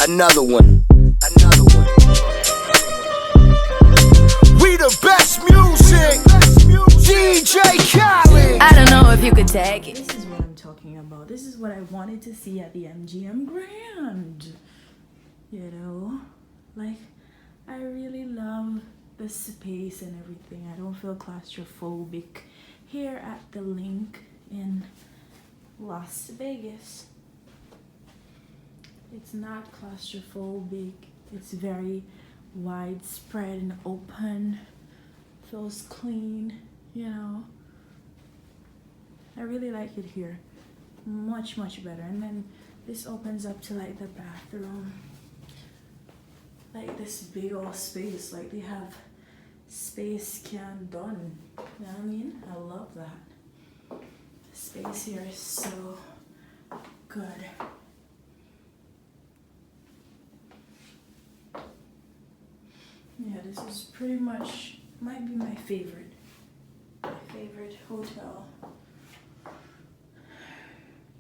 Another one. We the best music. DJ Khaled. I don't know if you could take it. This is what I'm talking about. This is what I wanted to see at the MGM Grand. You know, like, I really love the space and everything. I don't feel claustrophobic here at the Linq in Las Vegas. It's not claustrophobic. It's very widespread and open. Feels clean, you know. I really like it here. Much better. And then this opens up to like the bathroom. Like this big old space. Like they have space can done. You know what I mean? I love that. The space here is so good. Yeah, this is pretty much, might be my favorite hotel.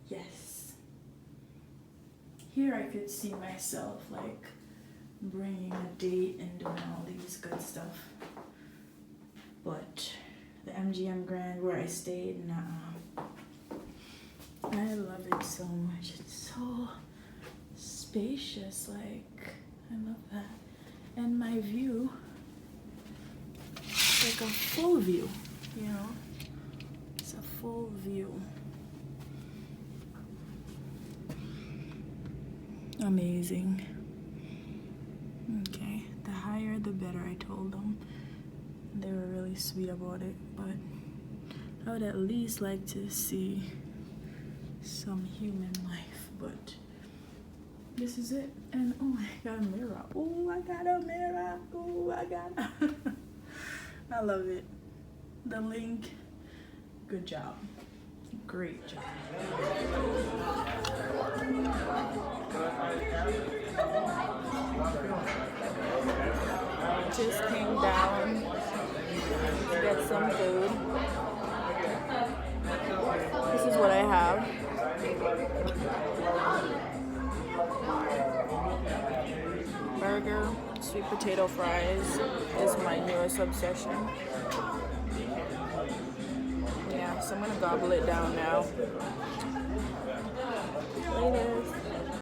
Yes. Here I could see myself like bringing a date and doing all these good stuff. But the MGM Grand where I stayed, nah. I love it so much. It's so spacious, like, I love that. And my view, it's like a full view, you know? It's a full view. Amazing. Okay, the higher the better, I told them. They were really sweet about it, but I would at least like to see some human life, but this is it. And oh, I got a mirror. Oh, I got a mirror. Oh, I got I love it. The Linq, good job. Great job. Just came down to get some food. This is what I have. Burger, sweet potato fries is my newest obsession. Yeah, so I'm gonna gobble it down now. Later.